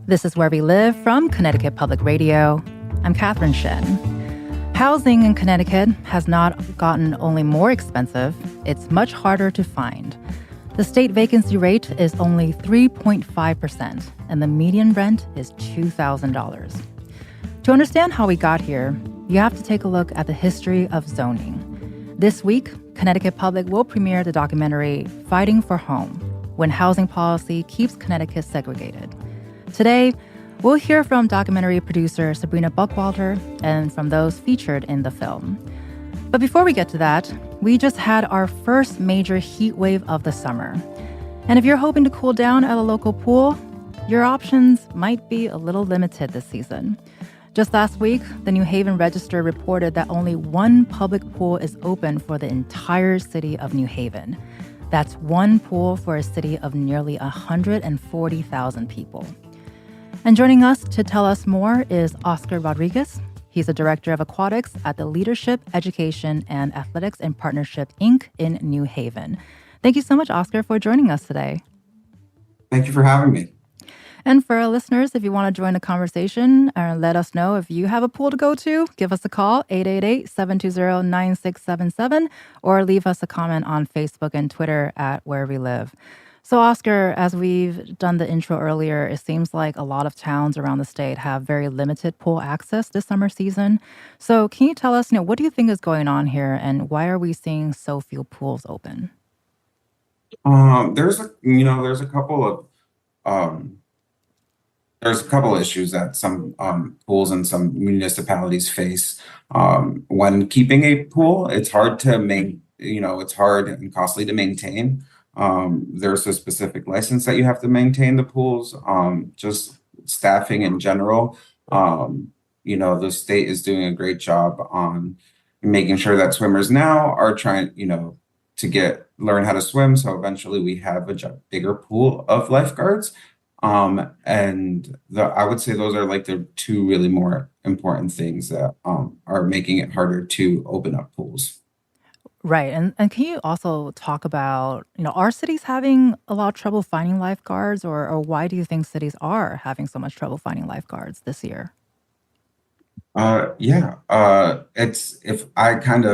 This is Where We Live from Connecticut Public Radio. I'm Catherine Shen. Housing in Connecticut has not gotten only more expensive, it's much harder to find. The state vacancy rate is only 3.5%, and the median rent is $2,000. To understand how we got here, you have to take a look at the history of zoning. This week, Connecticut Public will premiere the documentary Fighting for Home, When Housing Policy Keeps Connecticut Segregated. Today, we'll hear from documentary producer Sabrina Buckwalter and from those featured in the film. But before we get to that, we just had our first major heat wave of the summer. And if you're hoping to cool down at a local pool, your options might be a little limited this season. Just last week, the New Haven Register reported that only one public pool is open for the entire city of New Haven. That's one pool for a city of nearly 140,000 people. And joining us to tell us more is Oscar Rodriguez. He's the Director of Aquatics at the Leadership, Education, and Athletics in Partnership, Inc. in New Haven. Thank you so much, Oscar, for joining us today. Thank you for having me. And for our listeners, if you want to join the conversation or let us know if you have a pool to go to, give us a call, 888-720-9677, or leave us a comment on Facebook and Twitter at Where We Live. So, Oscar, as we've done the intro earlier, it seems like a lot of towns around the state have very limited pool access this summer season. So can you tell us, what do you think is going on here and why are we seeing so few pools open? There's a couple of issues that some pools and some municipalities face. When keeping a pool, it's hard it's hard and costly to maintain. There's a specific license that you have to maintain the pools, just staffing in general. The state is doing a great job on making sure that swimmers now are trying, to learn how to swim. So eventually we have a bigger pool of lifeguards. I would say those are like the two really more important things that are making it harder to open up pools. Right. And can you also talk about, are cities having a lot of trouble finding lifeguards or why do you think cities are having so much trouble finding lifeguards this year? It's if I kind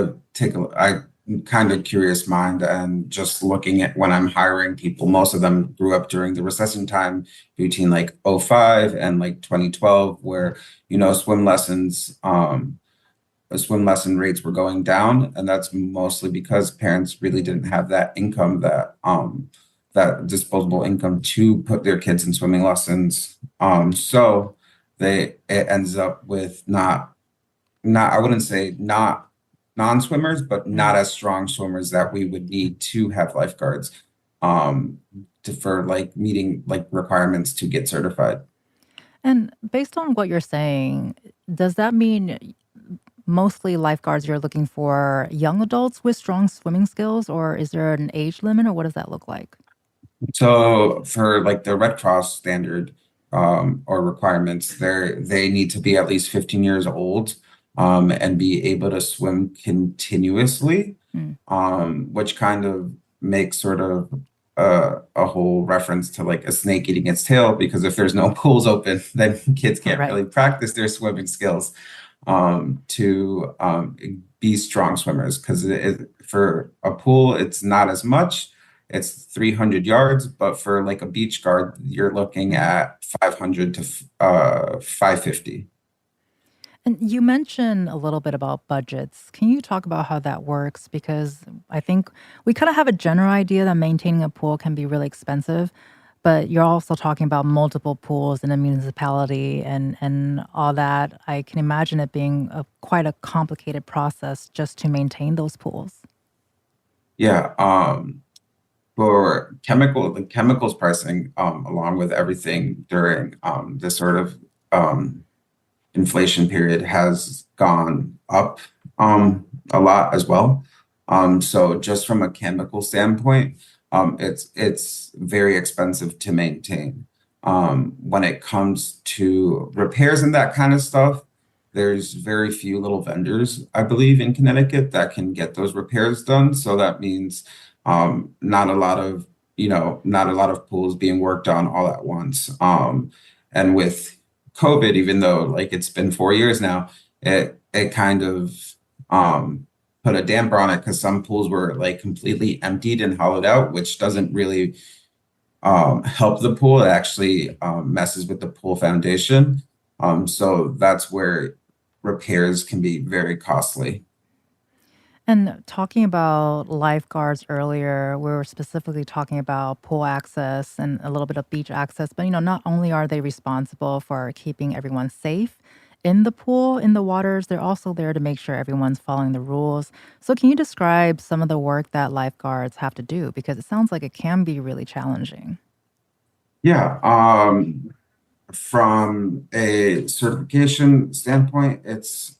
of curious mind and just looking at when I'm hiring people, most of them grew up during the recession time between like '05 and like 2012, where, swim lesson rates were going down. And that's mostly because parents really didn't have that income, that disposable income to put their kids in swimming lessons. So it ends up with not, I wouldn't say not non-swimmers, but not as strong swimmers that we would need to have lifeguards for like meeting like requirements to get certified. And based on what you're saying, does that mean mostly lifeguards you're looking for young adults with strong swimming skills, or is there an age limit, or what does that look like? So for like the Red Cross standard or requirements, they need to be at least 15 years old and be able to swim continuously, which kind of makes sort of a whole reference to like a snake eating its tail, because if there's no pools open, then kids can't really practice their swimming skills to be strong swimmers. Because for a pool, it's not as much. It's 300 yards, but for like a beach guard, you're looking at 500 to 550. And you mentioned a little bit about budgets. Can you talk about how that works? Because I think we kind of have a general idea that maintaining a pool can be really expensive, but you're also talking about multiple pools in a municipality and all that. I can imagine it being quite a complicated process just to maintain those pools. Yeah. For the chemicals pricing, along with everything during this sort of inflation period has gone up a lot as well. So just from a chemical standpoint, it's very expensive to maintain. When it comes to repairs and that kind of stuff, there's very few little vendors, I believe, in Connecticut that can get those repairs done. So that means not a lot of pools being worked on all at once. And with COVID, even though like it's been 4 years now, it kind of put a damper on it because some pools were like completely emptied and hollowed out, which doesn't really help the pool. It actually messes with the pool foundation. So that's where repairs can be very costly. And talking about lifeguards earlier, we were specifically talking about pool access and a little bit of beach access. But, not only are they responsible for keeping everyone safe in the pool, in the waters, they're also there to make sure everyone's following the rules. So, can you describe some of the work that lifeguards have to do? Because it sounds like it can be really challenging. Yeah. From a certification standpoint, it's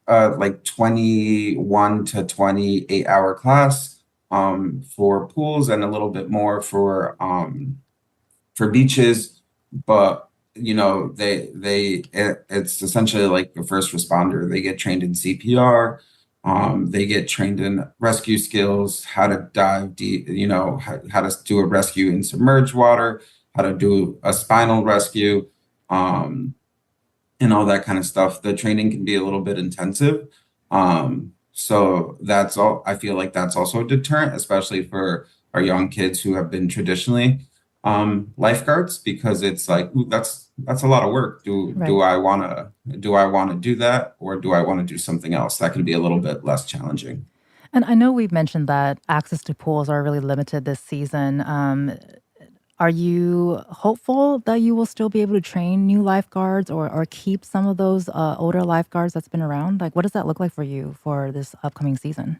like 21 to 28 hour class for pools and a little bit more for beaches, but it's essentially like a first responder. They get trained in CPR, they get trained in rescue skills, how to dive deep, how to do a rescue in submerged water, how to do a spinal rescue, and all that kind of stuff. The training can be a little bit intensive. So that's all. I feel like that's also a deterrent, especially for our young kids who have been traditionally lifeguards, because it's like, ooh, that's a lot of work. Do Right. do I want to do that, or do I want to do something else? That can be a little bit less challenging. And I know we've mentioned that access to pools are really limited this season. Are you hopeful that you will still be able to train new lifeguards or keep some of those older lifeguards that's been around? Like, what does that look like for you for this upcoming season?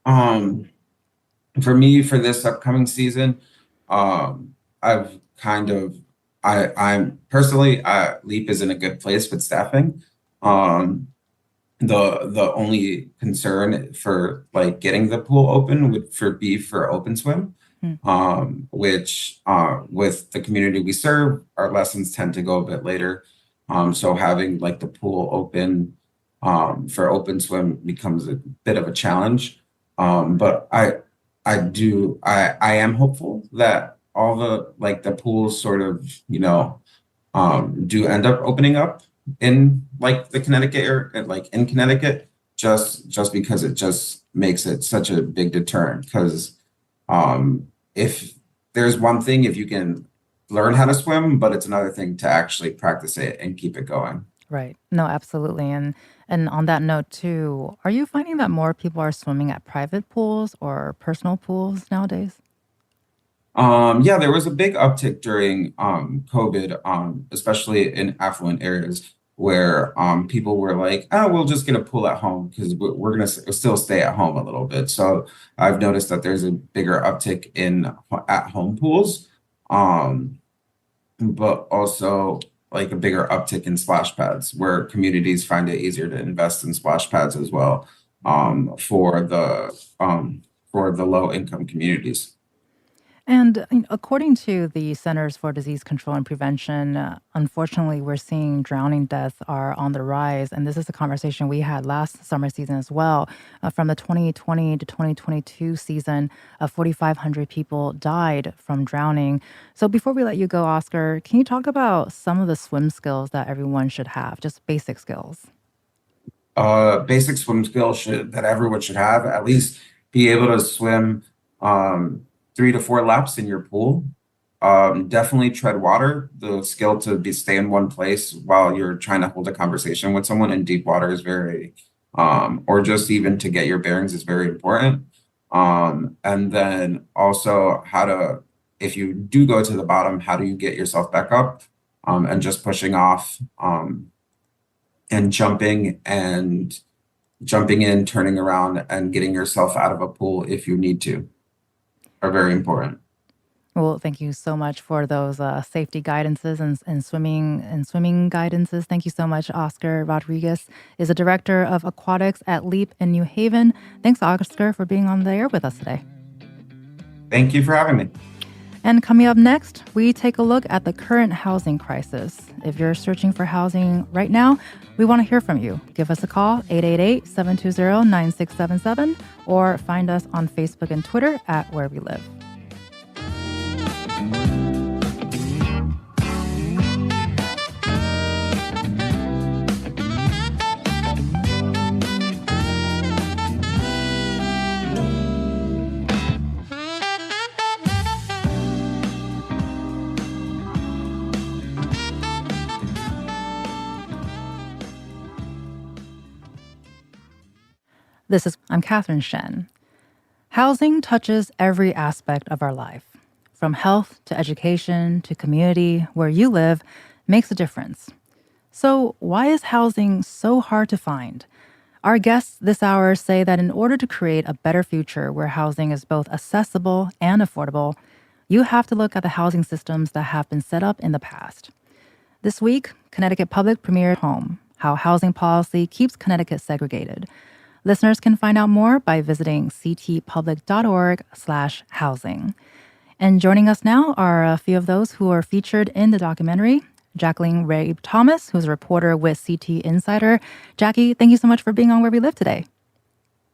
Um, for me, for this upcoming season, I've kind of I'm personally Leap is in a good place with staffing. Um, the only concern for like getting the pool open would be for open swim, Hmm. which with the community we serve, our lessons tend to go a bit later. So having like the pool open for open swim becomes a bit of a challenge. But I am hopeful that all the like the pools sort of, do end up opening up in like the Connecticut area, like in Connecticut, just because it just makes it such a big deterrent. Because if there's one thing, if you can learn how to swim, but it's another thing to actually practice it and keep it going. Right. No, absolutely. And on that note too, are you finding that more people are swimming at private pools or personal pools nowadays? Yeah, there was a big uptick during COVID, especially in affluent areas where people were like, "Oh, we'll just get a pool at home because we're gonna still stay at home a little bit." So I've noticed that there's a bigger uptick in at home pools, um, but also like a bigger uptick in splash pads where communities find it easier to invest in splash pads as well, for the low income communities. And according to the Centers for Disease Control and Prevention, unfortunately, we're seeing drowning deaths are on the rise. And this is a conversation we had last summer season as well. From the 2020 to 2022 season, 4,500 people died from drowning. So before we let you go, Oscar, can you talk about some of the swim skills that everyone should have, just basic skills? Basic swim skill should that everyone should have, at least be able to swim 3 to 4 laps in your pool. Definitely tread water. The skill to be stay in one place while you're trying to hold a conversation with someone in deep water is very or just even to get your bearings is very important. And then also how to, if you do go to the bottom, how do you get yourself back up? And just pushing off and jumping in, turning around, and getting yourself out of a pool if you need to are very important. Well, thank you so much for those safety guidances and swimming guidances. Thank you so much. Oscar Rodriguez is a director of aquatics at Leap in New Haven. Thanks, Oscar, for being on the air with us today. Thank you for having me. And coming up next, we take a look at the current housing crisis. If you're searching for housing right now, we want to hear from you. Give us a call, 888-720-9677, or find us on Facebook and Twitter at Where We Live. I'm Catherine Shen. Housing touches every aspect of our life, from health to education to community. Where you live makes a difference. So, why is housing so hard to find? Our guests this hour say that in order to create a better future where housing is both accessible and affordable, you have to look at the housing systems that have been set up in the past. This week, Connecticut Public premiered Home, How Housing Policy Keeps Connecticut Segregated. Listeners can find out more by visiting ctpublic.org/housing. And joining us now are a few of those who are featured in the documentary. Jacqueline Ray Thomas, who's a reporter with CT Insider. Jackie, thank you so much for being on Where We Live today.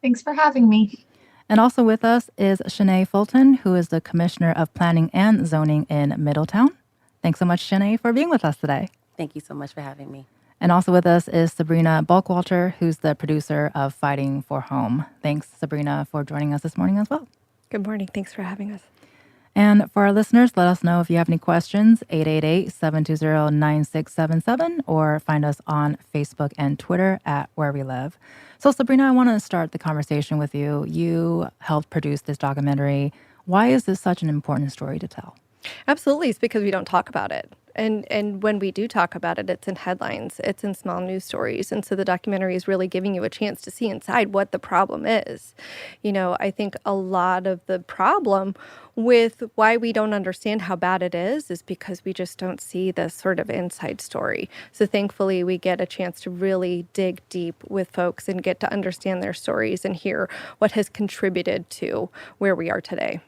Thanks for having me. And also with us is Shanae Fulton, who is the Commissioner of Planning and Zoning in Middletown. Thanks so much, Shanae, for being with us today. Thank you so much for having me. And also with us is Sabrina Buckwalter, who's the producer of Fighting for Home. Thanks, Sabrina, for joining us this morning as well. Good morning. Thanks for having us. And for our listeners, let us know if you have any questions, 888-720-9677, or find us on Facebook and Twitter at Where We Live. So, Sabrina, I want to start the conversation with you. You helped produce this documentary. Why is this such an important story to tell? Absolutely. It's because we don't talk about it. And when we do talk about it, it's in headlines, it's in small news stories. And so the documentary is really giving you a chance to see inside what the problem is. You know, I think a lot of the problem with why we don't understand how bad it is because we just don't see this sort of inside story. So thankfully, we get a chance to really dig deep with folks and get to understand their stories and hear what has contributed to where we are today.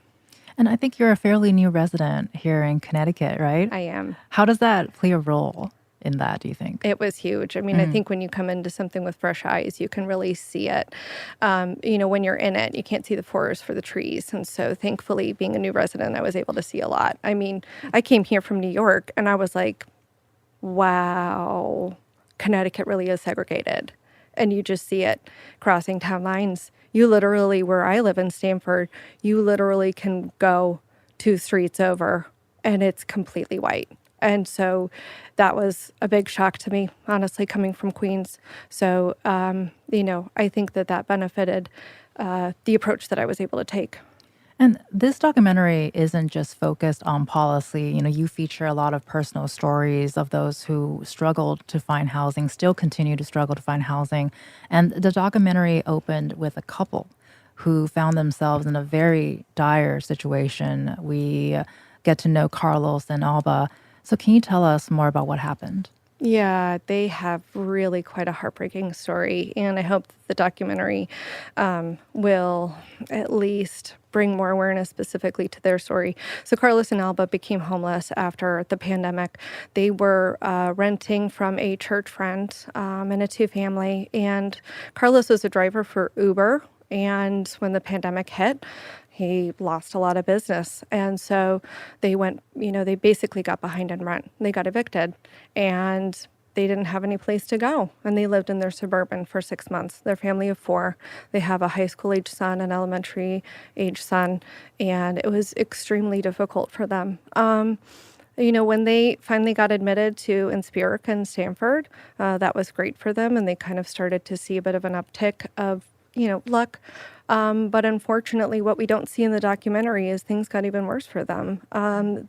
And I think you're a fairly new resident here in Connecticut, right? I am. How does that play a role in that, do you think? It was huge. I mean, I think when you come into something with fresh eyes, you can really see it. When you're in it, you can't see the forest for the trees. And so thankfully, being a new resident, I was able to see a lot. I mean, I came here from New York and I was like, wow, Connecticut really is segregated. And you just see it crossing town lines. You literally, where I live in Stamford, you literally can go 2 streets over and it's completely white. And so that was a big shock to me, honestly, coming from Queens. So, I think that benefited the approach that I was able to take. And this documentary isn't just focused on policy. You know, you feature a lot of personal stories of those who struggled to find housing, still continue to struggle to find housing. And the documentary opened with a couple who found themselves in a very dire situation. We get to know Carlos and Alba. So can you tell us more about what happened? Yeah, they have really quite a heartbreaking story. And I hope that the documentary will at least bring more awareness specifically to their story. So Carlos and Alba became homeless after the pandemic. They were renting from a church friend in a 2-family. And Carlos was a driver for Uber. And when the pandemic hit, he lost a lot of business. And so they they basically got behind in rent. They got evicted and they didn't have any place to go. And they lived in their suburban for 6 months. Their family of 4. They have a high school age son, an elementary age son, and it was extremely difficult for them. When they finally got admitted to Inspirit and Stanford, that was great for them. And they kind of started to see a bit of an uptick of luck. But unfortunately, what we don't see in the documentary is things got even worse for them.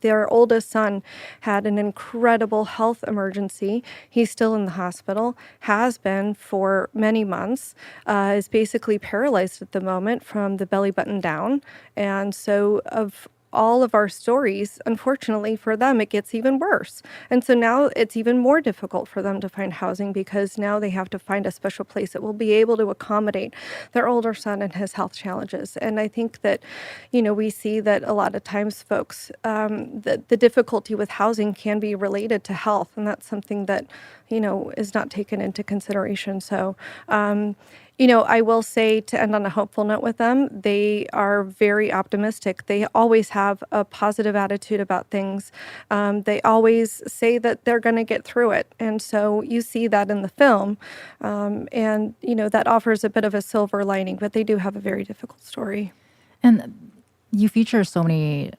Their oldest son had an incredible health emergency. He's still in the hospital, has been for many months, is basically paralyzed at the moment from the belly button down. And so of all of our stories, unfortunately for them, it gets even worse. And so now it's even more difficult for them to find housing because now they have to find a special place that will be able to accommodate their older son and his health challenges. And I think that, we see that a lot of times folks, the difficulty with housing can be related to health. And that's something that, is not taken into consideration. So, I will say, to end on a hopeful note with them, they are very optimistic. They always have a positive attitude about things. They always say that they're going to get through it. And so you see that in the film. That offers a bit of a silver lining, but they do have a very difficult story. And you feature so many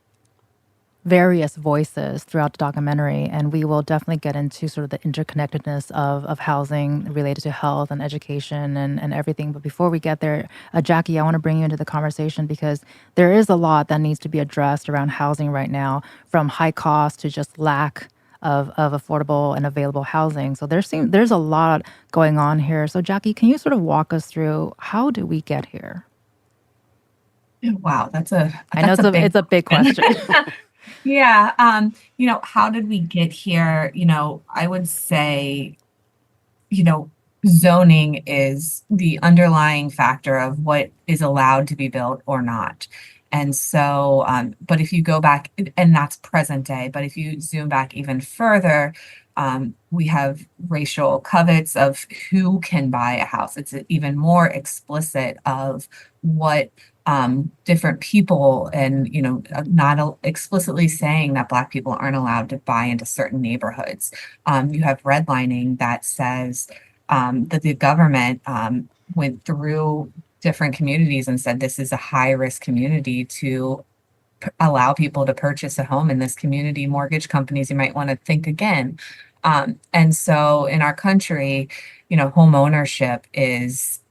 various voices throughout the documentary, and we will definitely get into sort of the interconnectedness of housing related to health and education and everything. But before we get there, Jackie, I want to bring you into the conversation because there is a lot that needs to be addressed around housing right now, from high cost to just lack of affordable and available housing. So there's a lot going on here. So Jackie, can you sort of walk us through how do we get here? Wow, I know it's a big question. Yeah. How did we get here? I would say, zoning is the underlying factor of what is allowed to be built or not. And so, but if you go back, and that's present day, but if you zoom back even further, we have racial covets of who can buy a house. It's even more explicit of what different people, and not explicitly saying that Black people aren't allowed to buy into certain neighborhoods. You have redlining that says that the government went through different communities and said this is a high risk community to allow people to purchase a home in this community. Mortgage companies, you might want to think again. And so in our country, home ownership is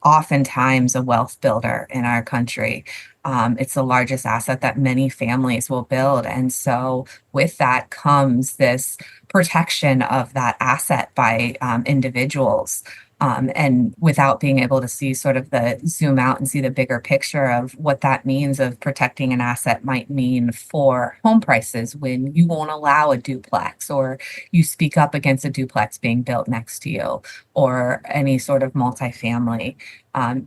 oftentimes a wealth builder in our country. It's the largest asset that many families will build. And so with that comes this protection of that asset by individuals. And without being able to see sort of the zoom out and see the bigger picture of what that means of protecting an asset might mean for home prices when you won't allow a duplex, or you speak up against a duplex being built next to you, or any sort of multifamily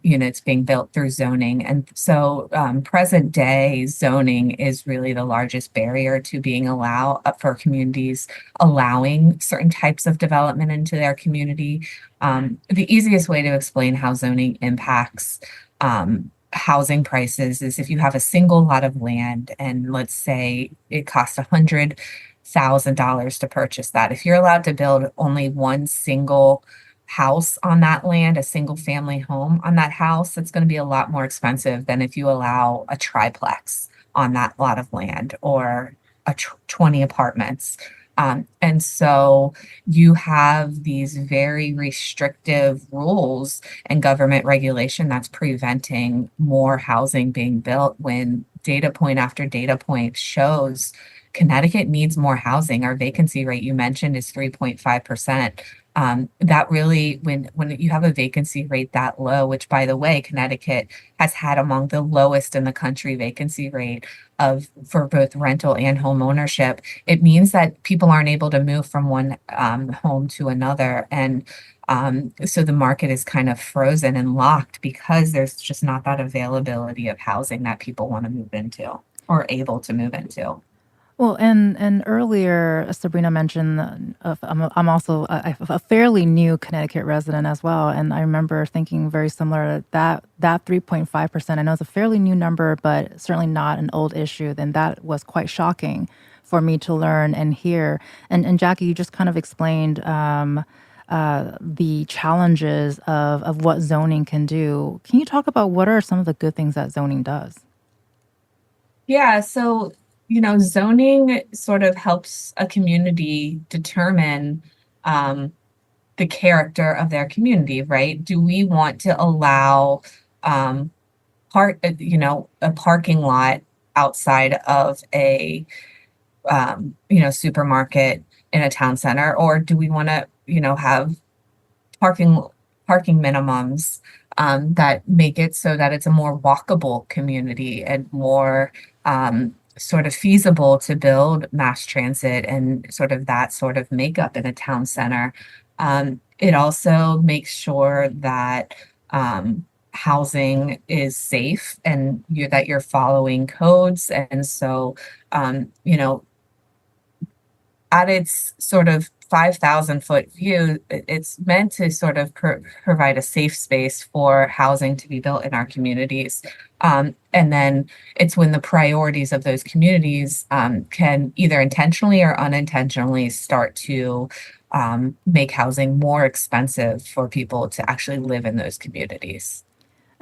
units being built through zoning. And so present day zoning is really the largest barrier to being for communities allowing certain types of development into their community. The easiest way to explain how zoning impacts housing prices is if you have a single lot of land, and let's say it costs $100,000 to purchase that. If you're allowed to build only one single house on that land, a single family home on that house, it's going to be a lot more expensive than if you allow a triplex on that lot of land, or 20 apartments. And so you have these very restrictive rules and government regulation that's preventing more housing being built, when data point after data point shows Connecticut needs more housing. Our vacancy rate you mentioned is 3.5%. That really, when you have a vacancy rate that low, which by the way, Connecticut has had among the lowest in the country vacancy rate for both rental and home ownership, it means that people aren't able to move from one home to another. And so the market is kind of frozen and locked because there's just not that availability of housing that people want to move into or able to move into. Well, and earlier Sabrina mentioned I'm also a fairly new Connecticut resident as well, and I remember thinking very similar that 3.5%. I know it's a fairly new number, but certainly not an old issue. Then that was quite shocking for me to learn and hear. And Jackie, you just kind of explained the challenges of what zoning can do. Can you talk about what are some of the good things that zoning does? Yeah, so zoning sort of helps a community determine the character of their community, right? Do we want to allow a parking lot outside of a supermarket in a town center, or do we want to have parking minimums that make it so that it's a more walkable community and more sort of feasible to build mass transit and sort of that sort of makeup in a town center. It also makes sure that housing is safe and that you're following codes. And so, at its sort of 5,000-foot view, it's meant to sort of provide a safe space for housing to be built in our communities. And then it's when the priorities of those communities can either intentionally or unintentionally start to make housing more expensive for people to actually live in those communities.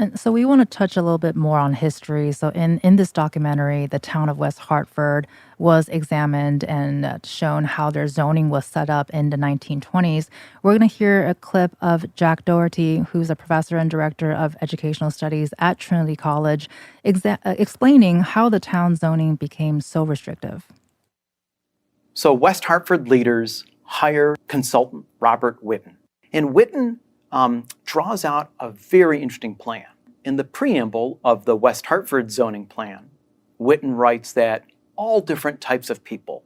And so we want to touch a little bit more on history. So in this documentary, the town of West Hartford was examined and shown how their zoning was set up in the 1920s. We're going to hear a clip of Jack Doherty, who's a professor and director of educational studies at Trinity College, explaining how the town zoning became so restrictive. So West Hartford leaders hire consultant Robert Whitten. And Whitten draws out a very interesting plan. In the preamble of the West Hartford zoning plan, Whitten writes that all different types of people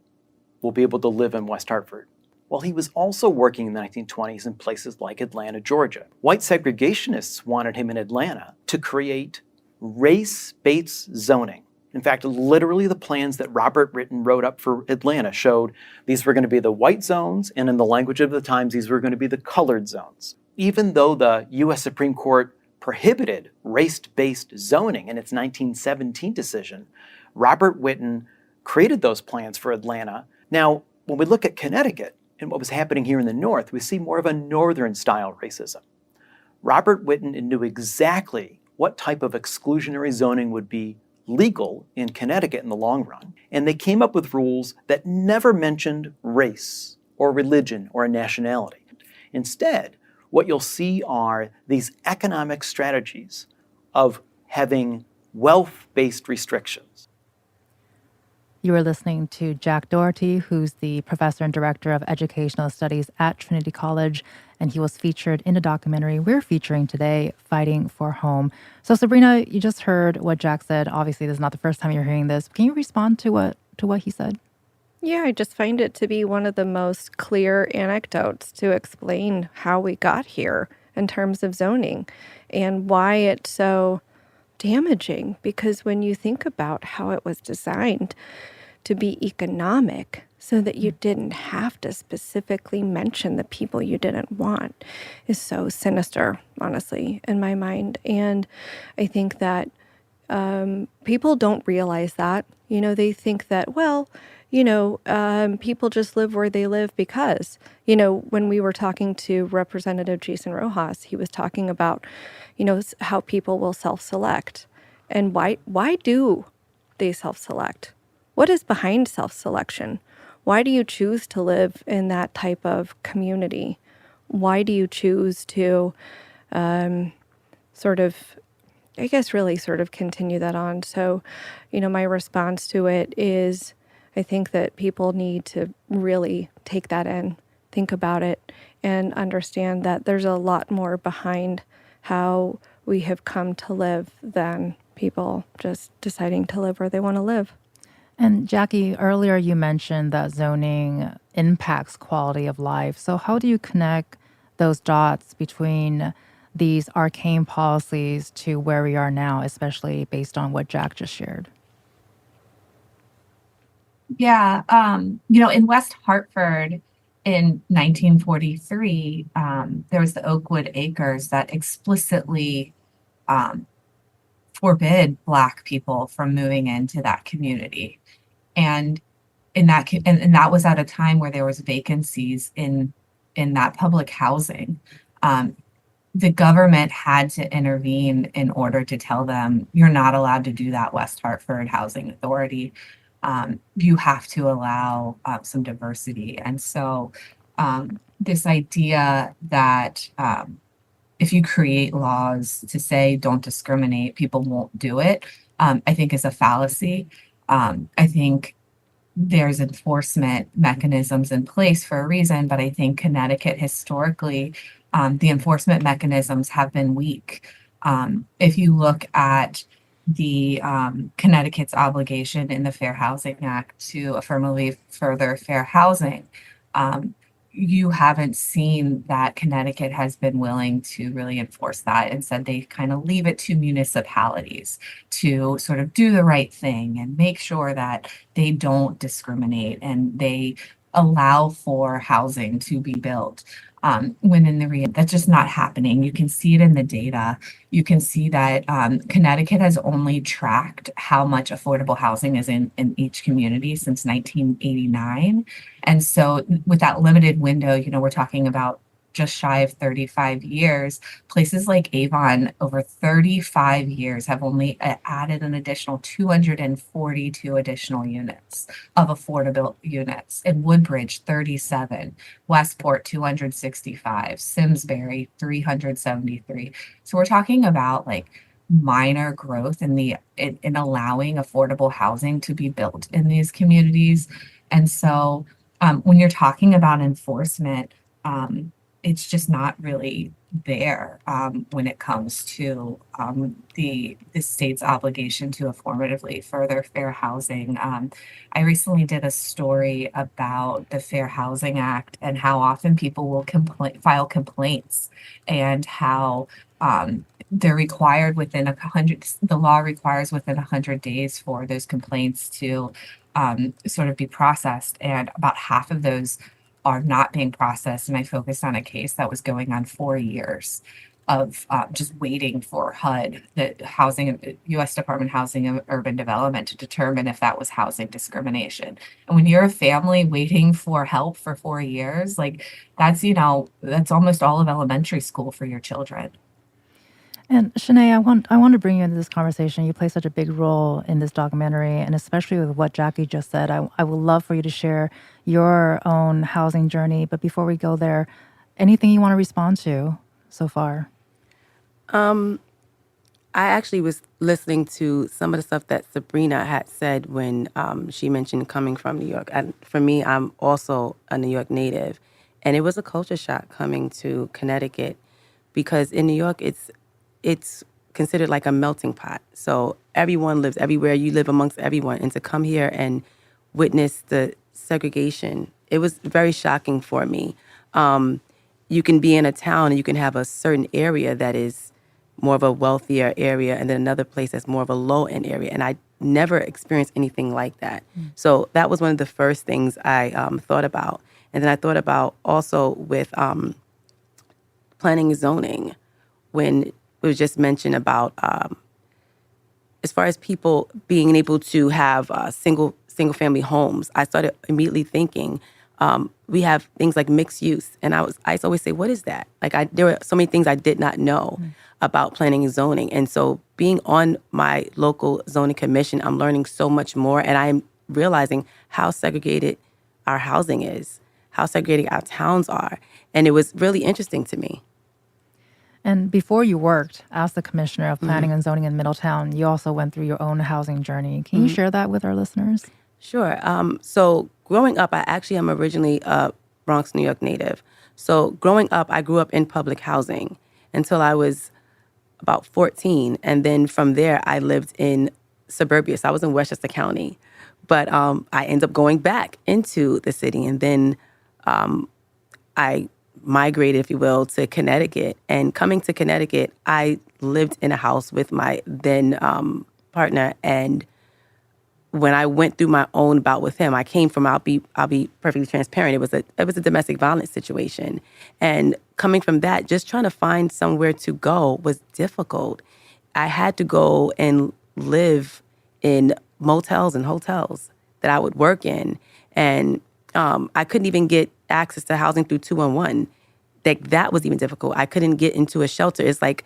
will be able to live in West Hartford. Well, he was also working in the 1920s in places like Atlanta, Georgia. White segregationists wanted him in Atlanta to create race-based zoning. In fact, literally the plans that Robert Whitten wrote up for Atlanta showed these were going to be the white zones, and in the language of the times, these were going to be the colored zones. Even though the U.S. Supreme Court prohibited race-based zoning in its 1917 decision, Robert Whitten created those plans for Atlanta. Now, when we look at Connecticut and what was happening here in the North, we see more of a northern-style racism. Robert Whitten knew exactly what type of exclusionary zoning would be legal in Connecticut in the long run, and they came up with rules that never mentioned race or religion or nationality. Instead, what you'll see are these economic strategies of having wealth-based restrictions. You are listening to Jack Doherty, who's the professor and director of educational studies at Trinity College, and he was featured in a documentary we're featuring today, Fighting for Home. So Sabrina, you just heard what Jack said. Obviously, this is not the first time you're hearing this. Can you respond to what he said? Yeah, I just find it to be one of the most clear anecdotes to explain how we got here in terms of zoning and why it's so damaging. Because when you think about how it was designed to be economic so that you didn't have to specifically mention the people you didn't want is so sinister, honestly, in my mind. And I think that people don't realize that. They think that, well, people just live where they live because, when we were talking to Representative Jason Rojas, he was talking about, how people will self-select. And why do they self-select? What is behind self-selection? Why do you choose to live in that type of community? Why do you choose to really continue that on? So, my response to it is I think that people need to really take that in, think about it, and understand that there's a lot more behind how we have come to live than people just deciding to live where they want to live. And Jackie, earlier you mentioned that zoning impacts quality of life. So how do you connect those dots between these arcane policies to where we are now, especially based on what Jack just shared? Yeah, in West Hartford in 1943, there was the Oakwood Acres that explicitly forbid Black people from moving into that community. And and that was at a time where there was vacancies in that public housing. The government had to intervene in order to tell them, you're not allowed to do that, West Hartford Housing Authority. You have to allow some diversity. And so this idea that if you create laws to say don't discriminate, people won't do it, I think is a fallacy. I think there's enforcement mechanisms in place for a reason, but I think Connecticut historically, the enforcement mechanisms have been weak. If you look at the Connecticut's obligation in the Fair Housing Act to affirmatively further fair housing, you haven't seen that Connecticut has been willing to really enforce that. Instead, they kind of leave it to municipalities to sort of do the right thing and make sure that they don't discriminate and they allow for housing to be built. When in the that's just not happening. You can see it in the data. You can see that Connecticut has only tracked how much affordable housing is in each community since 1989. And so with that limited window, we're talking about just shy of 35 years. Places like Avon, over 35 years, have only added an additional 242 additional units of affordable units. In Woodbridge, 37, Westport, 265, Simsbury, 373. So we're talking about like minor growth in allowing affordable housing to be built in these communities. And so when you're talking about enforcement, it's just not really there when it comes to the state's obligation to affirmatively further fair housing. I recently did a story about the Fair Housing Act and how often people will file complaints, and how they're required within 100, the law requires within 100 days for those complaints to sort of be processed, and about half of those are not being processed. And I focused on a case that was going on 4 years of just waiting for HUD, the U.S. Department of Housing and Urban Development, to determine if that was housing discrimination. And when you're a family waiting for help for 4 years, like that's almost all of elementary school for your children. And Shanae, I want to bring you into this conversation. You play such a big role in this documentary, and especially with what Jackie just said. I would love for you to share your own housing journey. But before we go there, anything you want to respond to so far? I actually was listening to some of the stuff that Sabrina had said when she mentioned coming from New York. And for me, I'm also a New York native. And it was a culture shock coming to Connecticut, because in New York, it's considered like a melting pot. So everyone lives everywhere. You live amongst everyone. And to come here and witness the segregation, it was very shocking for me. You can be in a town and you can have a certain area that is more of a wealthier area, and then another place that's more of a low-end area. And I never experienced anything like that. So that was one of the first things I thought about. And then I thought about also with planning and zoning, when it was just mentioned about as far as people being able to have single family homes. I started immediately thinking we have things like mixed use, and I used to always say, what is that? Like there were so many things I did not know about planning and zoning. And so being on my local zoning commission, I'm learning so much more, and I'm realizing how segregated our housing is, how segregated our towns are. And it was really interesting to me. And before you worked as the commissioner of planning and zoning in Middletown, you also went through your own housing journey. Can you share that with our listeners? Sure. So growing up, I actually am originally a Bronx, New York native. So growing up, I grew up in public housing until I was about 14. And then from there, I lived in suburbia. So I was in Westchester County. But I ended up going back into the city. And then I migrated, if you will, to Connecticut. And coming to Connecticut, I lived in a house with my then partner. And when I went through my own bout with him, I came from, I'll be perfectly transparent, it was a domestic violence situation. And coming from that, just trying to find somewhere to go was difficult. I had to go and live in motels and hotels that I would work in. And I couldn't even get access to housing through 211. That was even difficult. I couldn't get into a shelter. It's like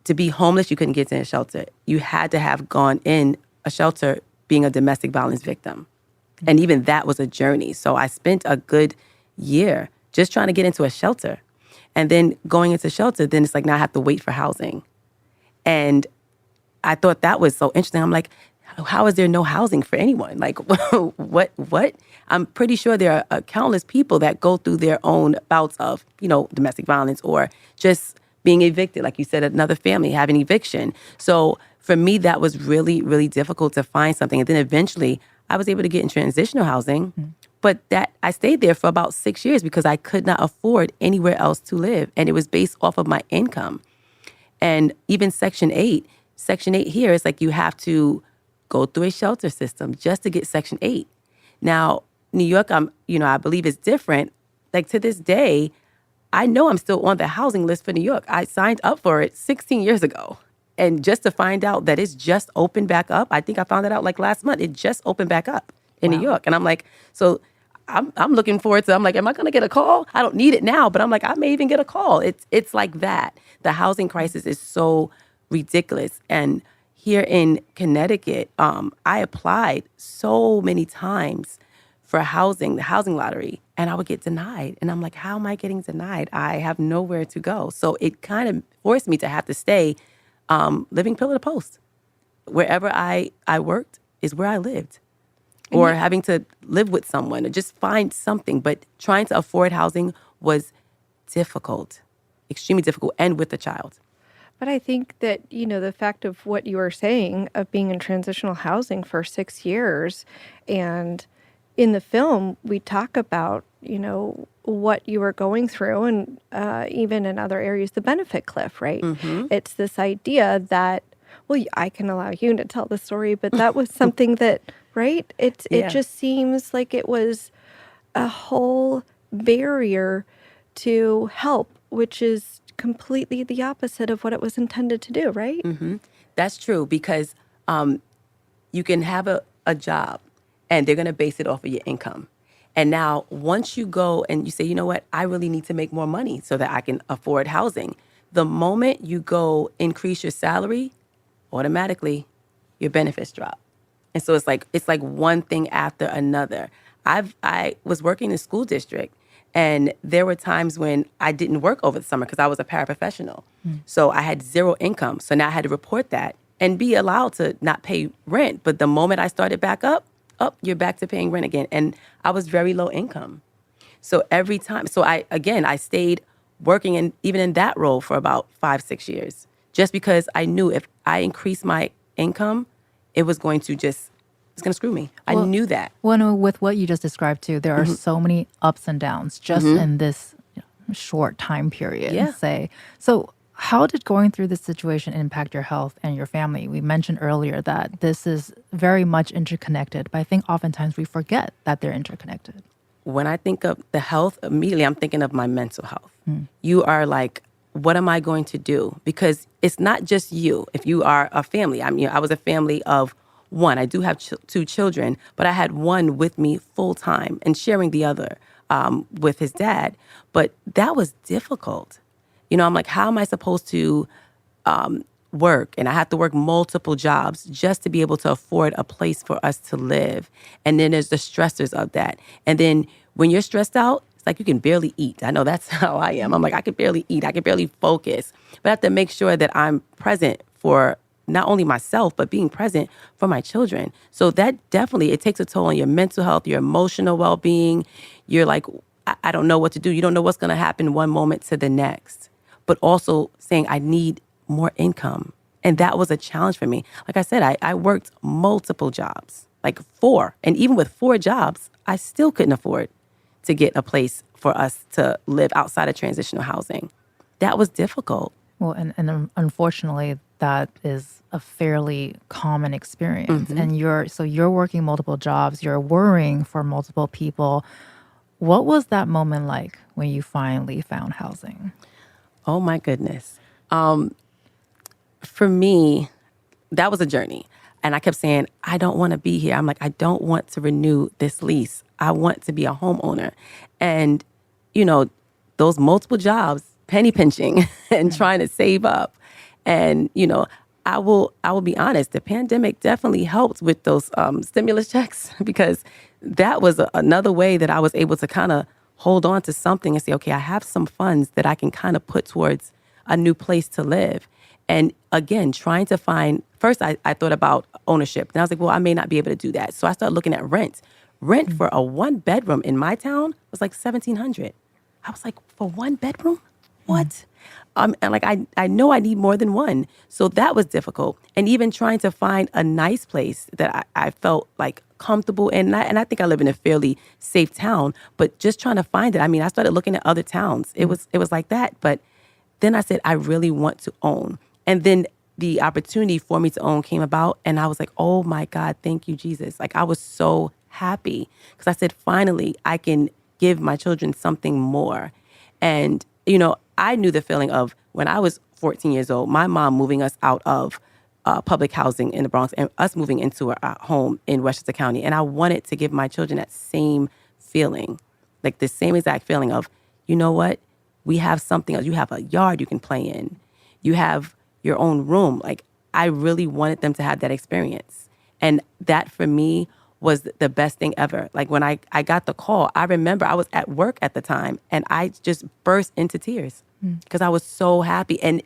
to be homeless, you couldn't get into a shelter. You had to have gone in a shelter being a domestic violence victim. And even that was a journey. So I spent a good year just trying to get into a shelter. And then going into shelter, then it's like now I have to wait for housing. And I thought that was so interesting. I'm like, how is there no housing for anyone? Like, what? I'm pretty sure there are countless people that go through their own bouts of, domestic violence or just being evicted. Like you said, another family having eviction. So for me, that was really, really difficult to find something. And then eventually I was able to get in transitional housing, but that I stayed there for about 6 years because I could not afford anywhere else to live. And it was based off of my income. And even Section 8 here, it's like you have to go through a shelter system just to get Section 8. Now, New York, I believe is different. Like to this day, I know I'm still on the housing list for New York. I signed up for it 16 years ago. And just to find out that it's just opened back up, I think I found that out like last month. It just opened back up in New York. And I'm like, so I'm looking forward to, I'm like, am I going to get a call? I don't need it now, but I'm like, I may even get a call. It's like that. The housing crisis is so ridiculous. And here in Connecticut, I applied so many times for housing, the housing lottery, and I would get denied. And I'm like, how am I getting denied? I have nowhere to go. So it kind of forced me to have to stay living pillar to post. Wherever I worked is where I lived. Or having to live with someone or just find something. But trying to afford housing was difficult, extremely difficult, and with a child. But I think that, the fact of what you were saying of being in transitional housing for 6 years, and in the film, we talk about, what you were going through, and even in other areas, the benefit cliff, right? Mm-hmm. It's this idea that, well, I can allow you to tell the story, but that was something that, right? It just seems like it was a whole barrier to help, which is completely the opposite of what it was intended to do, right? Mm-hmm. That's true, because you can have a job and they're going to base it off of your income. And now once you go and you say, you know what, I really need to make more money so that I can afford housing. The moment you go increase your salary, automatically your benefits drop. And so it's like one thing after another. I was working in a school district, and there were times when I didn't work over the summer because I was a paraprofessional. So I had zero income. So now I had to report that and be allowed to not pay rent. But the moment I started back up, you're back to paying rent again. And I was very low income. So every time, I stayed working even in that role for about 5-6 years, just because I knew if I increased my income, it was going to screw me. I knew that. Well, with what you just described too, there are so many ups and downs just in this short time period. Yeah. So how did going through this situation impact your health and your family? We mentioned earlier that this is very much interconnected, but I think oftentimes we forget that they're interconnected. When I think of the health, immediately I'm thinking of my mental health. You are like, what am I going to do? Because it's not just you. If you are a family, I was a family of one. I do have 2 children, but I had one with me full time and sharing the other with his dad. But that was difficult. I'm like, how am I supposed to work? And I have to work multiple jobs just to be able to afford a place for us to live. And then there's the stressors of that. And then when you're stressed out, it's like you can barely eat. I know that's how I am. I'm like, I can barely eat. I can barely focus. But I have to make sure that I'm present for not only myself, but being present for my children. So that definitely, it takes a toll on your mental health, your emotional well-being. You're like, I don't know what to do. You don't know what's going to happen one moment to the next. But also saying, I need more income. And that was a challenge for me. Like I said, I worked multiple jobs, like 4. And even with 4 jobs, I still couldn't afford to get a place for us to live outside of transitional housing. That was difficult. Well, and unfortunately, that is a fairly common experience. And you're working multiple jobs, you're worrying for multiple people. What was that moment like when you finally found housing? Oh my goodness. For me, that was a journey. And I kept saying, I don't want to be here. I'm like, I don't want to renew this lease. I want to be a homeowner. And, those multiple jobs, penny pinching and trying to save up. And, I will be honest, the pandemic definitely helped with those stimulus checks, because that was another way that I was able to kind of hold on to something and say, okay, I have some funds that I can kind of put towards a new place to live. And again, trying to find, first I thought about ownership. And I was like, well, I may not be able to do that. So I started looking at rent. Rent for a 1-bedroom in my town was like $1,700. I was like, for 1 bedroom? What? And like, I know I need more than one. So that was difficult. And even trying to find a nice place that I felt like comfortable in. And I think I live in a fairly safe town, but just trying to find it. I started looking at other towns. It was like that. But then I said, I really want to own. And then the opportunity for me to own came about. And I was like, oh my God, thank you, Jesus. Like, I was so happy because I said, finally, I can give my children something more. And, I knew the feeling of when I was 14 years old, my mom moving us out of public housing in the Bronx and us moving into a home in Westchester County. And I wanted to give my children that same feeling, like the same exact feeling of, you know what, we have something else. You have a yard you can play in. You have your own room. Like, I really wanted them to have that experience. And that for me was the best thing ever. Like when I got the call, I remember I was at work at the time and I just burst into tears because I was so happy. And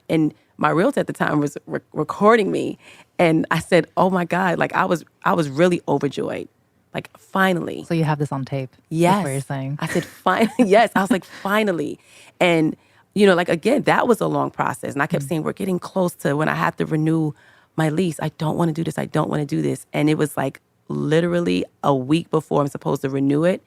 my realtor at the time was recording me. And I said, oh my God, like I was really overjoyed. Like finally. So you have this on tape. Yes. That's what you're saying. I said, finally. Yes. I was like, finally. And, you know, like, again, that was a long process. And I kept saying, we're getting close to when I have to renew my lease. I don't want to do this. I don't want to do this. And it was like literally a week before I'm supposed to renew it.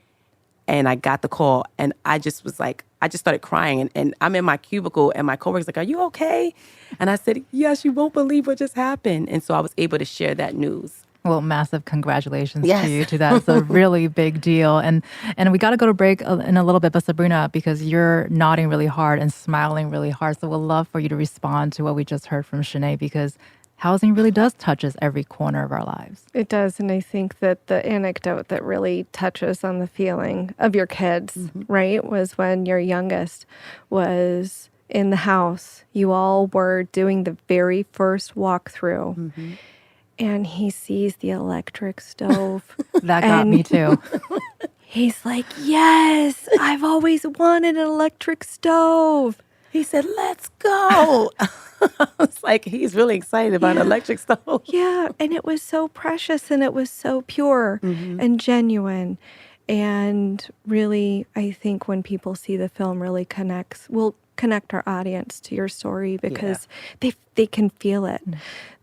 And I got the call and I just was like, I just started crying. And I'm in my cubicle and my coworker's like, are you okay? And I said, yes, you won't believe what just happened. And so I was able to share that news. Well, massive congratulations Yes. to you to that. It's a really big deal. And we got to go to break in a little bit, but Sabrina, because you're nodding really hard and smiling really hard, so we'll love for you to respond to what we just heard from Shanae, because housing really does touch us every corner of our lives. It does. And I think that the anecdote that really touches on the feeling of your kids, right, was when your youngest was in the house. You all were doing the very first walkthrough. And he sees the electric stove. That got me too. He's like, yes, I've always wanted an electric stove. He said, let's go. I was like, he's really excited about an electric stove. Yeah, and it was so precious and it was so pure and genuine. And really, I think when people see the film really will connect our audience to your story because they can feel it.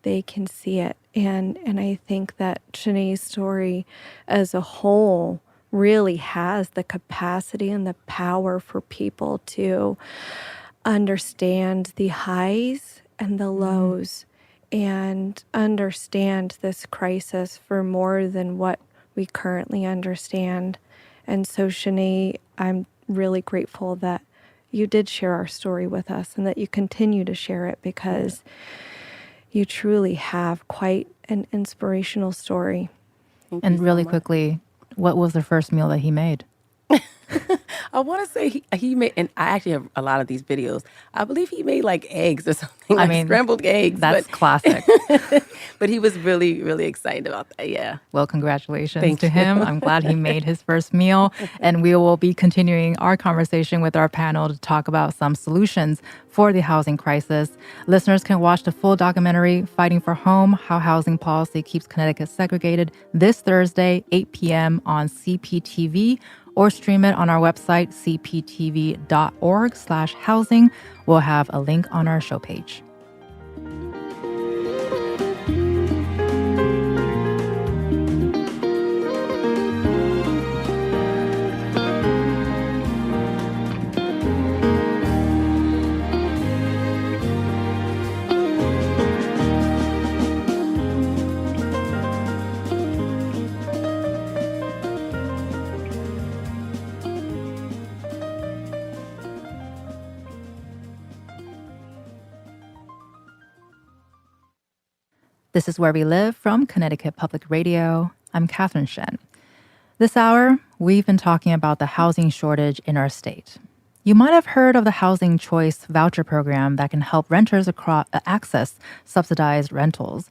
They can see it. And I think that Shanae's story as a whole really has the capacity and the power for people to understand the highs and the lows and understand this crisis for more than what we currently understand. And so, Shanae, I'm really grateful that you did share our story with us and that you continue to share it because you truly have quite an inspirational story. And really quickly, what was the first meal that he made? I want to say he made, and I actually have a lot of these videos. I believe he made like eggs or something, like scrambled eggs. That's classic. But he was really, really excited about that. Yeah. Well, congratulations Thank to you. him. I'm glad he made his first meal. And we will be continuing our conversation with our panel to talk about some solutions for the housing crisis. Listeners can watch the full documentary, Fighting for Home, How Housing Policy Keeps Connecticut Segregated, this Thursday, 8 p.m. on CPTV, or stream it on our website, cptv.org/housing. We'll have a link on our show page. This is Where We Live from Connecticut Public Radio. I'm Catherine Shen. This hour, we've been talking about the housing shortage in our state. You might have heard of the Housing Choice Voucher Program that can help renters access subsidized rentals.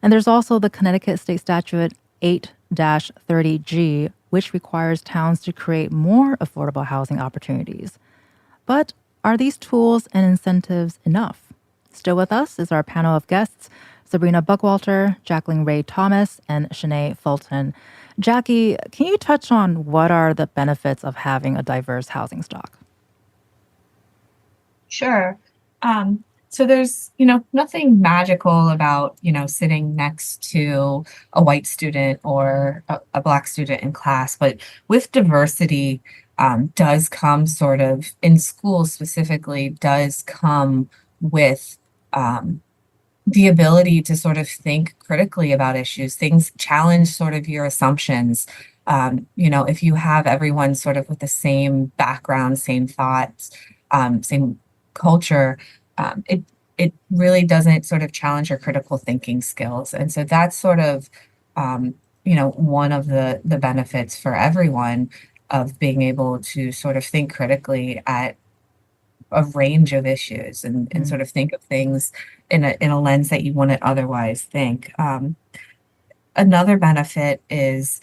And there's also the Connecticut State Statute 8-30G, which requires towns to create more affordable housing opportunities. But are these tools and incentives enough? Still with us is our panel of guests, Sabrina Buckwalter, Jacqueline Ray Thomas, and Shanae Fulton. Jackie, can you touch on what are the benefits of having a diverse housing stock? Sure. So there's, nothing magical about, sitting next to a white student or a Black student in class, but with diversity does come sort of, in schools specifically, does come with the ability to sort of think critically about issues, things challenge sort of your assumptions. If you have everyone sort of with the same background, same thoughts, same culture, it really doesn't sort of challenge your critical thinking skills. And so that's sort of, one of the benefits for everyone of being able to sort of think critically at a range of issues and sort of think of things in a lens that you wouldn't otherwise think. Another benefit is,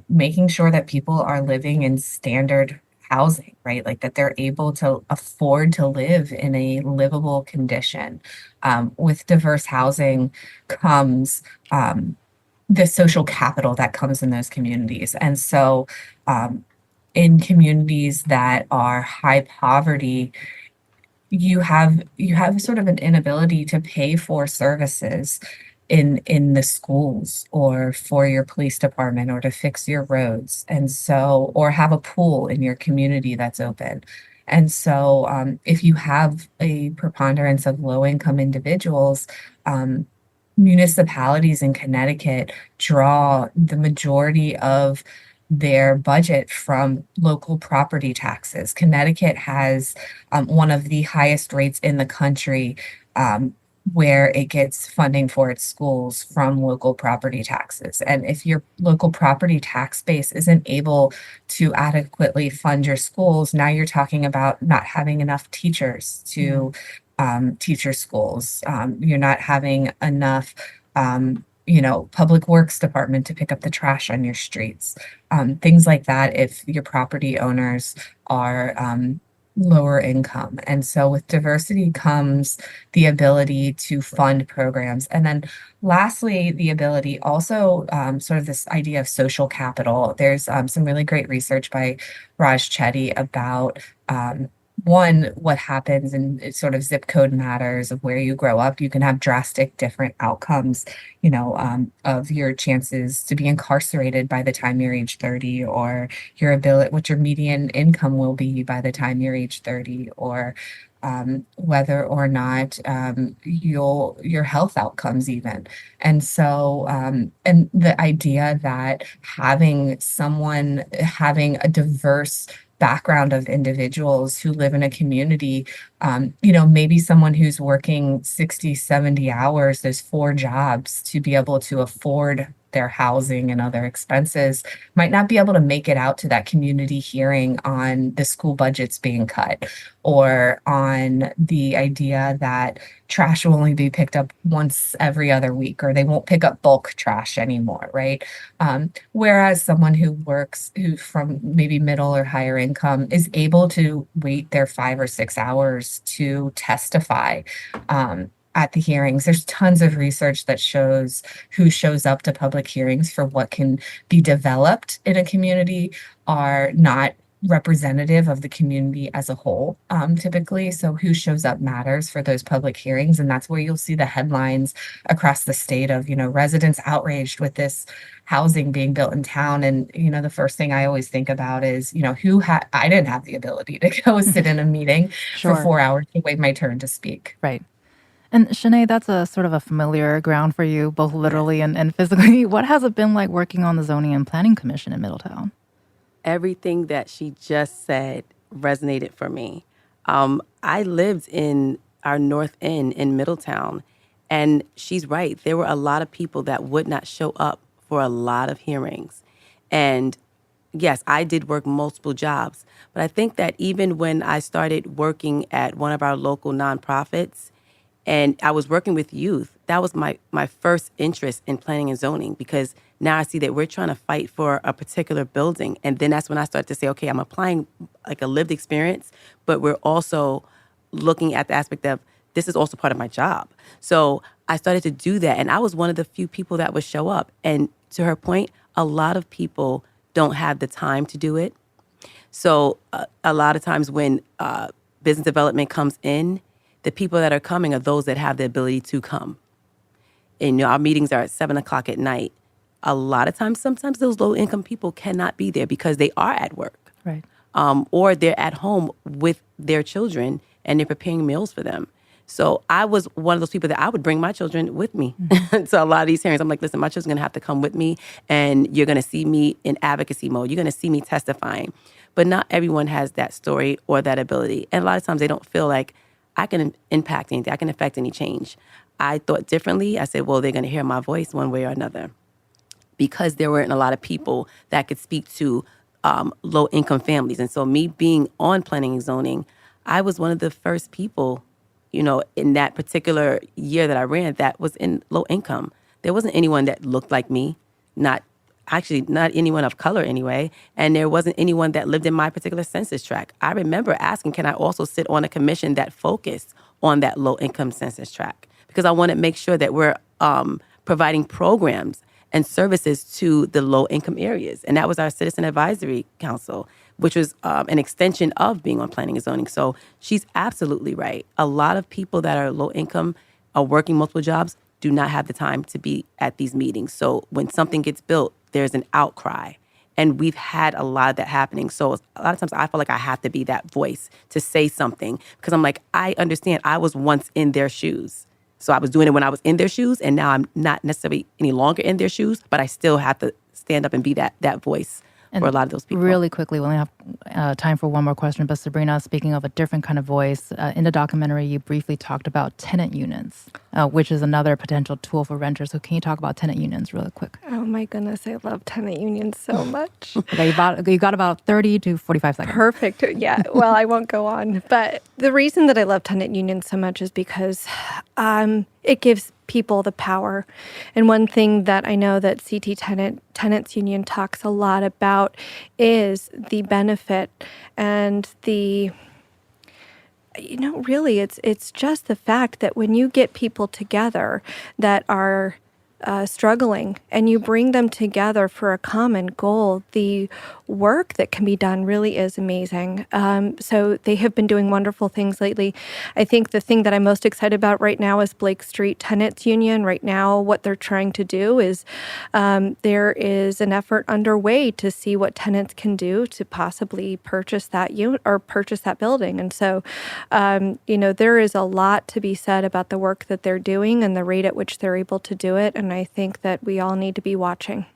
making sure that people are living in standard housing, right? Like that they're able to afford to live in a livable condition. With diverse housing comes the social capital that comes in those communities. And so, in communities that are high poverty, you have sort of an inability to pay for services in the schools or for your police department or to fix your roads, and so or have a pool in your community that's open. And so if you have a preponderance of low income individuals, um, municipalities in Connecticut draw the majority of their budget from local property taxes. Connecticut has one of the highest rates in the country, where it gets funding for its schools from local property taxes. And if your local property tax base isn't able to adequately fund your schools, now you're talking about not having enough teachers to teach your schools. You're not having enough. Public works department to pick up the trash on your streets, things like that, if your property owners are lower income. And so with diversity comes the ability to fund programs. And then lastly, the ability also sort of this idea of social capital. There's some really great research by Raj Chetty about one, what happens in sort of zip code matters of where you grow up. You can have drastic different outcomes, of your chances to be incarcerated by the time you're age 30, or your ability, what your median income will be by the time you're age 30, or whether or not your health outcomes even. And so, and the idea that having a diverse background of individuals who live in a community, maybe someone who's working 60, 70 hours, there's 4 jobs to be able to afford their housing and other expenses, might not be able to make it out to that community hearing on the school budgets being cut, or on the idea that trash will only be picked up once every other week, or they won't pick up bulk trash anymore, right? Whereas someone who from maybe middle or higher income is able to wait their 5 or 6 hours to testify at the hearings. There's tons of research that shows who shows up to public hearings for what can be developed in a community are not representative of the community as a whole, typically. So who shows up matters for those public hearings. And that's where you'll see the headlines across the state of, residents outraged with this housing being built in town. And, the first thing I always think about is, I didn't have the ability to go sit in a meeting for 4 hours to wait my turn to speak. Right. And Shanae, that's a sort of a familiar ground for you, both literally and physically. What has it been like working on the Zoning and Planning Commission in Middletown? Everything that she just said resonated for me. I lived in our North End in Middletown, and she's right. There were a lot of people that would not show up for a lot of hearings. And yes, I did work multiple jobs, but I think that even when I started working at one of our local nonprofits, and I was working with youth, that was my first interest in planning and zoning, because now I see that we're trying to fight for a particular building. And then that's when I start to say, okay, I'm applying like a lived experience, but we're also looking at the aspect of this is also part of my job. So I started to do that. And I was one of the few people that would show up. And to her point, a lot of people don't have the time to do it. So a lot of times when business development comes in, the people that are coming are those that have the ability to come. And our meetings are at 7:00 at night. A lot of times, sometimes those low-income people cannot be there because they are at work. Right. Or they're at home with their children and they're preparing meals for them. So I was one of those people that I would bring my children with me to a lot of these hearings. I'm like, listen, my children's going to have to come with me, and you're going to see me in advocacy mode. You're going to see me testifying. But not everyone has that story or that ability. And a lot of times they don't feel like I can impact anything, I can affect any change. I thought differently. I said, well, they're going to hear my voice one way or another, because there weren't a lot of people that could speak to low-income families. And so me being on planning and zoning, I was one of the first people, in that particular year that I ran that was in low income. There wasn't anyone that looked like me, not anyone of color anyway, and there wasn't anyone that lived in my particular census tract. I remember asking, can I also sit on a commission that focused on that low-income census tract? Because I want to make sure that we're providing programs and services to the low-income areas. And that was our Citizen Advisory Council, which was an extension of being on planning and zoning. So she's absolutely right. A lot of people that are low-income, are working multiple jobs, do not have the time to be at these meetings. So when something gets built, there's an outcry. And we've had a lot of that happening. So a lot of times I feel like I have to be that voice to say something because I'm like, I understand I was once in their shoes. So I was doing it when I was in their shoes, and now I'm not necessarily any longer in their shoes, but I still have to stand up and be that voice for a lot of those people. Really quickly, we only have time for one more question, but Sabrina, speaking of a different kind of voice, in the documentary, you briefly talked about tenant unions, which is another potential tool for renters. So can you talk about tenant unions really quick? Oh my goodness, I love tenant unions so much. Okay, you got about 30 to 45 seconds. Perfect. Yeah. Well, I won't go on. But the reason that I love tenant unions so much is because it gives people the power. And one thing that I know that CT Tenants Union talks a lot about is the benefit and the, really it's just the fact that when you get people together that are struggling and you bring them together for a common goal, the work that can be done really is amazing. So they have been doing wonderful things lately. I think the thing that I'm most excited about right now is Blake Street Tenants Union. Right now, what they're trying to do is there is an effort underway to see what tenants can do to possibly purchase that unit or purchase that building. And so, there is a lot to be said about the work that they're doing and the rate at which they're able to do it. And I think that we all need to be watching.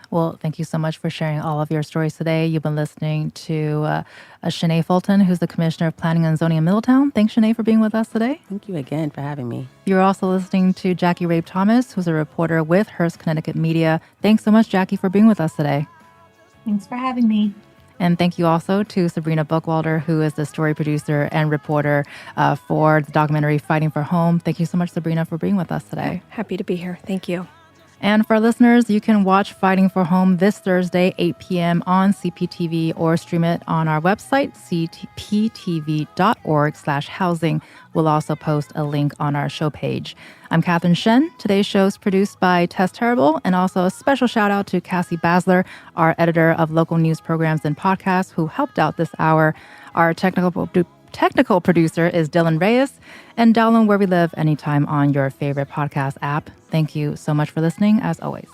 Well, thank you so much for sharing all of your stories today. You've been listening to Shanae Fulton, who's the Commissioner of Planning and Zoning in Middletown. Thanks, Shanae, for being with us today. Thank you again for having me. You're also listening to Jackie Rabe Thomas, who's a reporter with Hearst Connecticut Media. Thanks so much, Jackie, for being with us today. Thanks for having me. And thank you also to Sabrina Buckwalter, who is the story producer and reporter for the documentary Fighting for Home. Thank you so much, Sabrina, for being with us today. Happy to be here. Thank you. And for listeners, you can watch Fighting for Home this Thursday, 8 p.m. on CPTV or stream it on our website, cptv.org/housing. We'll also post a link on our show page. I'm Catherine Shen. Today's show is produced by Tess Terrible, and also a special shout out to Cassie Basler, our editor of local news programs and podcasts, who helped out this hour. Our technical producer is Dylan Reyes, and download Where We Live anytime on your favorite podcast app. Thank you so much for listening, as always.